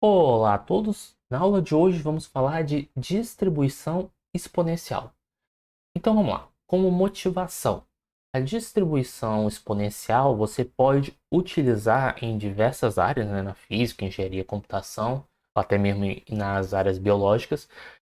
Olá a todos! Na aula de hoje vamos falar de distribuição exponencial. Então vamos lá. Como motivação, a distribuição exponencial você pode utilizar em diversas áreas, né, na física, engenharia, computação, ou até mesmo nas áreas biológicas,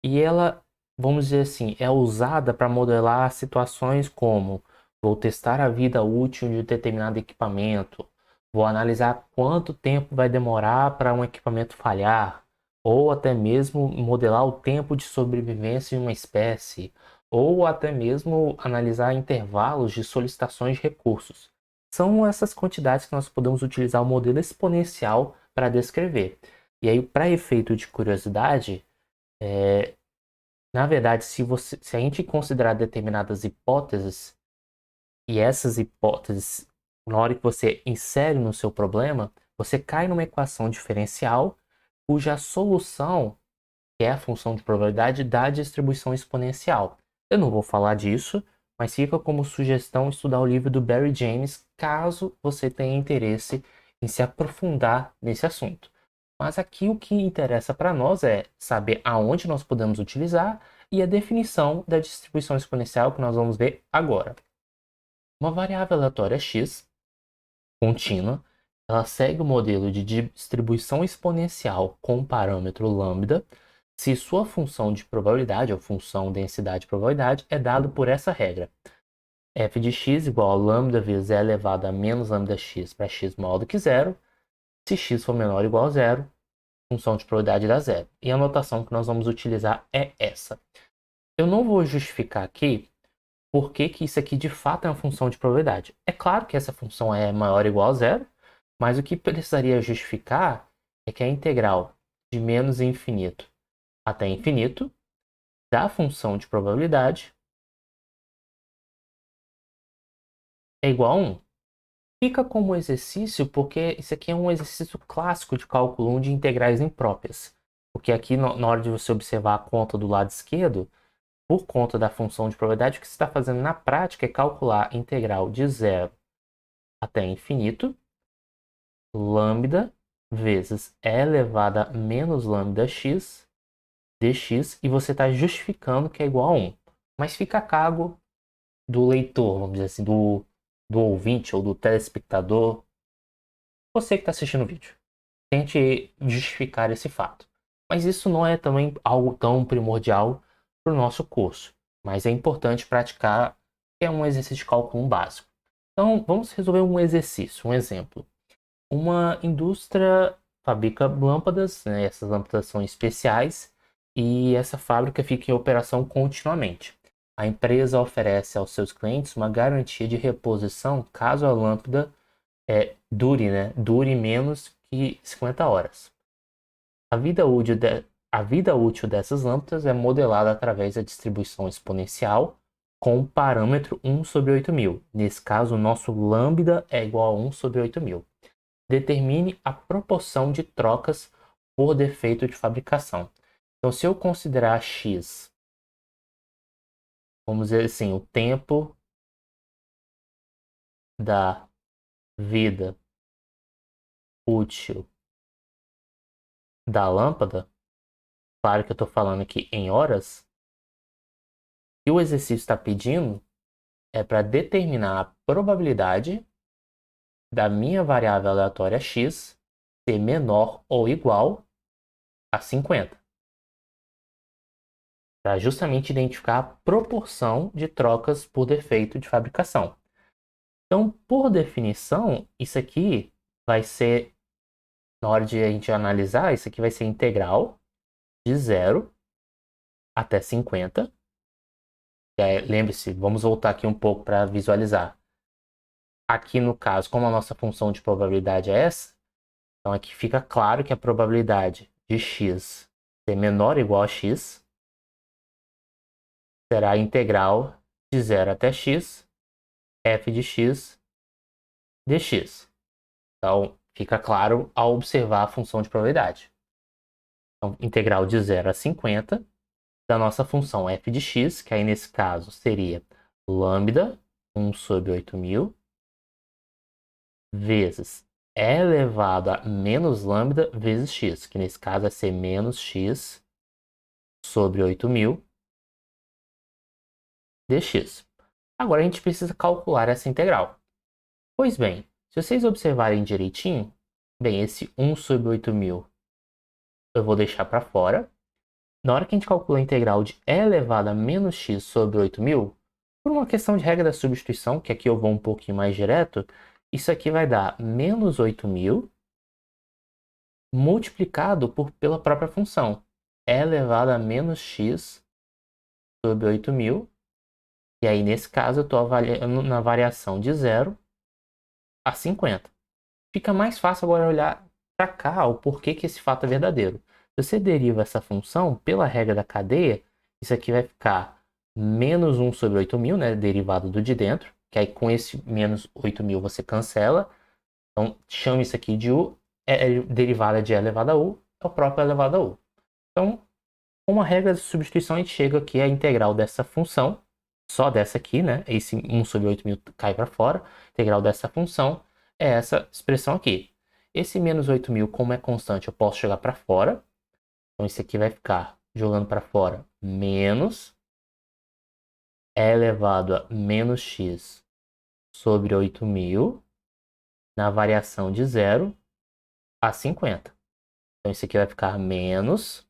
e ela, vamos dizer assim, é usada para modelar situações como: vou testar a vida útil de determinado equipamento, vou analisar quanto tempo vai demorar para um equipamento falhar, ou até mesmo modelar o tempo de sobrevivência de uma espécie, ou até mesmo analisar intervalos de solicitações de recursos. São essas quantidades que nós podemos utilizar o modelo exponencial para descrever. E aí, para efeito de curiosidade, na verdade, se a gente considerar determinadas hipóteses, e essas hipóteses, na hora que você insere no seu problema, você cai numa equação diferencial cuja solução, que é a função de probabilidade, dá a distribuição exponencial. Eu não vou falar disso, mas fica como sugestão estudar o livro do Barry James, caso você tenha interesse em se aprofundar nesse assunto. Mas aqui o que interessa para nós é saber aonde nós podemos utilizar e a definição da distribuição exponencial que nós vamos ver agora. Uma variável aleatória x, contínua, ela segue o modelo de distribuição exponencial com o parâmetro lambda, se sua função de probabilidade, ou função densidade probabilidade, é dado por essa regra. F de x igual a lambda vezes e elevado a menos lambda x para x maior do que zero. Se x for menor ou igual a zero, função de probabilidade dá zero. E a notação que nós vamos utilizar é essa. Eu não vou justificar aqui por que isso aqui de fato é uma função de probabilidade. É claro que essa função é maior ou igual a zero, mas o que precisaria justificar é que a integral de menos infinito até infinito da função de probabilidade é igual a 1. Fica como exercício porque isso aqui é um exercício clássico de cálculo 1 de integrais impróprias. Porque aqui, na hora de você observar a conta do lado esquerdo, por conta da função de probabilidade, o que você está fazendo na prática é calcular a integral de zero até infinito, lambda vezes e elevado a menos lambda x dx, e você está justificando que é igual a 1. Mas fica a cargo do leitor, vamos dizer assim, do ouvinte ou do telespectador, você que está assistindo o vídeo. Tente justificar esse fato. Mas isso não é também algo tão primordial para o nosso curso. Mas é importante praticar, que é um exercício de cálculo básico. Então, vamos resolver um exercício, um exemplo. Uma indústria fabrica lâmpadas, né? Essas lâmpadas são especiais, e essa fábrica fica em operação continuamente. A empresa oferece aos seus clientes uma garantia de reposição caso a lâmpada dure menos que 50 horas. A vida útil dessas lâmpadas é modelada através da distribuição exponencial com o parâmetro 1 sobre 8.000. Nesse caso, o nosso lambda é igual a 1 sobre 8.000. Determine a proporção de trocas por defeito de fabricação. Então, se eu considerar x, vamos dizer assim, o tempo da vida útil da lâmpada, claro que eu estou falando aqui em horas, e o exercício está pedindo é para determinar a probabilidade da minha variável aleatória x ser menor ou igual a 50. Para justamente identificar a proporção de trocas por defeito de fabricação. Então, por definição, isso aqui vai ser, na hora de a gente analisar, isso aqui vai ser integral de 0 até 50. Lembre-se, vamos voltar aqui um pouco para visualizar. Aqui no caso, como a nossa função de probabilidade é essa, então aqui fica claro que a probabilidade de x ser menor ou igual a x será a integral de 0 até x, f de x dx. Então, fica claro ao observar a função de probabilidade. Então, integral de 0 a 50 da nossa função f de x, que aí nesse caso seria lambda 1 sobre 8.000 vezes elevado a menos lambda vezes x, que nesse caso vai ser menos x sobre 8.000 dx. Agora a gente precisa calcular essa integral. Pois bem, se vocês observarem direitinho, bem, esse 1 sobre 8.000 eu vou deixar para fora. Na hora que a gente calcula a integral de e elevado a menos x sobre 8.000, por uma questão de regra da substituição, que aqui eu vou um pouquinho mais direto, isso aqui vai dar menos 8.000 multiplicado pela própria função e elevado a menos x sobre 8.000. E aí, nesse caso, eu estou avaliando na variação de 0 a 50. Fica mais fácil agora olhar para cá o porquê que esse fato é verdadeiro. Se você deriva essa função pela regra da cadeia, isso aqui vai ficar menos 1 sobre 8.000, né, derivado do de dentro, que aí com esse menos 8.000 você cancela. Então, chama isso aqui de u, derivada de e elevado a u, é o próprio elevado a u. Então, com uma regra de substituição, a gente chega aqui à integral dessa função, só dessa aqui, né? Esse 1 sobre 8.000 cai para fora. A integral dessa função é essa expressão aqui. Esse menos 8.000, como é constante, eu posso jogar para fora. Então, isso aqui vai ficar jogando para fora menos e elevado a menos x sobre 8.000 na variação de 0 a 50. Então, isso aqui vai ficar menos,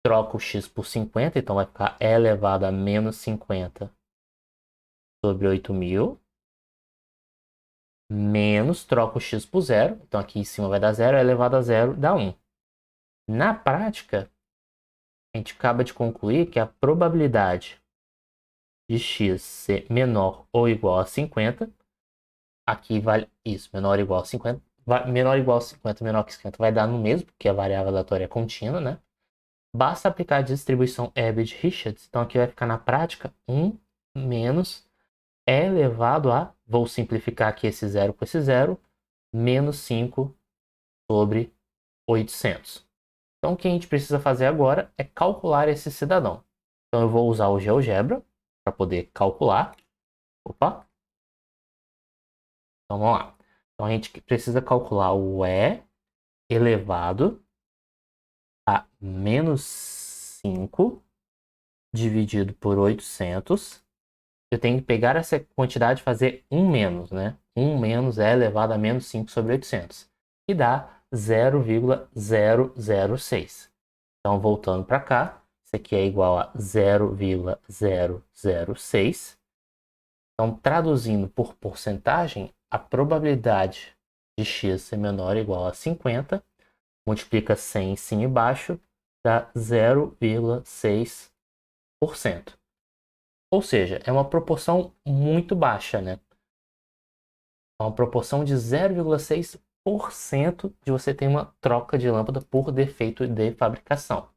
troca o x por 50, então vai ficar e elevado a menos 50 sobre 8.000, menos, troca o x por 0, então aqui em cima vai dar 0, e elevado a 0 dá 1. Na prática, a gente acaba de concluir que a probabilidade de x ser menor ou igual a 50, aqui vale isso, menor ou igual a 50, menor ou igual a 50, menor que 50 vai dar no mesmo, porque a variável aleatória é contínua, né? Basta aplicar a distribuição Abel-Richards, então aqui vai ficar na prática 1 menos e elevado a, vou simplificar aqui esse 0 com esse 0, menos 5 sobre 800. Então, o que a gente precisa fazer agora é calcular esse cidadão. Então, eu vou usar o GeoGebra para poder calcular. Opa! Então, vamos lá. Então, a gente precisa calcular o E elevado a menos 5 dividido por 800. Eu tenho que pegar essa quantidade e fazer 1 menos, né? 1 menos E elevado a menos 5 sobre 800. E dá 0,006. Então, voltando para cá, isso aqui é igual a 0,006. Então, traduzindo por porcentagem, a probabilidade de x ser menor ou igual a 50, multiplica 100 em cima e baixo, dá 0,6%. Ou seja, é uma proporção muito baixa, né? É uma proporção de 0,6% de você ter uma troca de lâmpada por defeito de fabricação.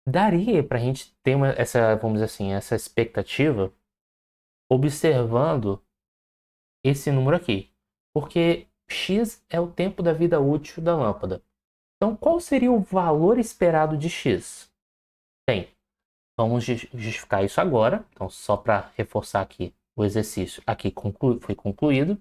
Daria para a gente ter essa, vamos dizer assim, essa expectativa observando esse número aqui, porque x é o tempo da vida útil da lâmpada. Então, qual seria o valor esperado de x? Bem, vamos justificar isso agora. Então, só para reforçar aqui o exercício aqui foi concluído.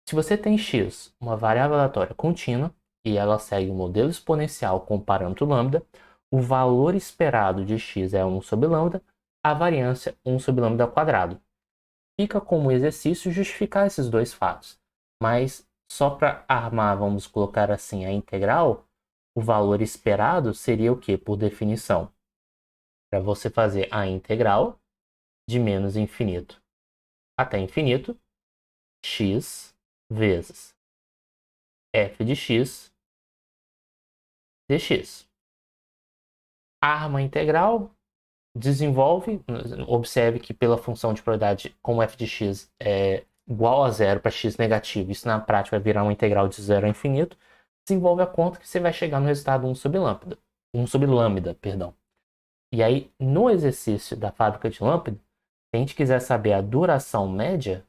Se você tem x, uma variável aleatória contínua, e ela segue o modelo exponencial com o parâmetro lambda, o valor esperado de x é 1 sobre lambda, a variância 1 sobre lambda ao quadrado. Fica como exercício justificar esses dois fatos, mas só para armar, vamos colocar assim, a integral, o valor esperado seria o que, por definição? Para você fazer a integral de menos infinito até infinito, x vezes f de x dx. Arma a integral, desenvolve, observe que pela função de probabilidade, como f de x é igual a zero para x negativo, isso na prática vai virar uma integral de zero a infinito, desenvolve a conta que você vai chegar no resultado 1 sobre lambda, 1 sobre lambda, perdão. E aí, no exercício da fábrica de lâmpada, se a gente quiser saber a duração média,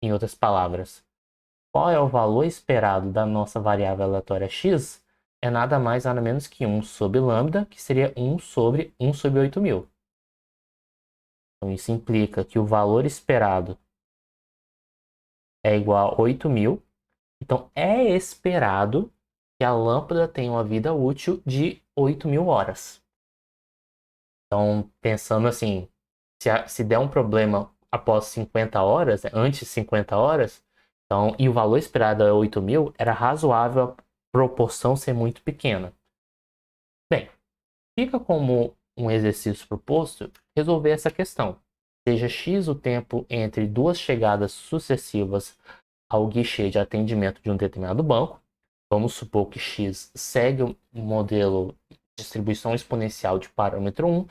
em outras palavras, qual é o valor esperado da nossa variável aleatória x, é nada mais nada menos que 1 sobre lambda, que seria 1 sobre 8.000. Então, isso implica que o valor esperado é igual a 8.000 Então, é esperado que a lâmpada tenha uma vida útil de 8.000 horas. Então, pensando assim, se der um problema após 50 horas, antes de 50 horas, então, e o valor esperado é 8.000, era razoável a proporção ser muito pequena. Bem, fica como um exercício proposto resolver essa questão. Seja X o tempo entre duas chegadas sucessivas ao guichê de atendimento de um determinado banco. Vamos supor que X segue o modelo de distribuição exponencial de parâmetro 1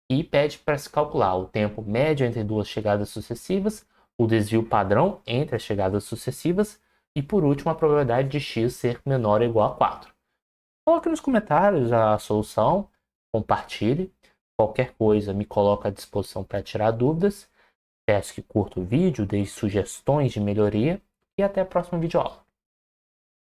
e pede para se calcular o tempo médio entre duas chegadas sucessivas, o desvio padrão entre as chegadas sucessivas e, por último, a probabilidade de X ser menor ou igual a 4. Coloque nos comentários a solução, compartilhe. Qualquer coisa me coloca à disposição para tirar dúvidas. Peço que curta o vídeo, deixe sugestões de melhoria e até a próxima videoaula.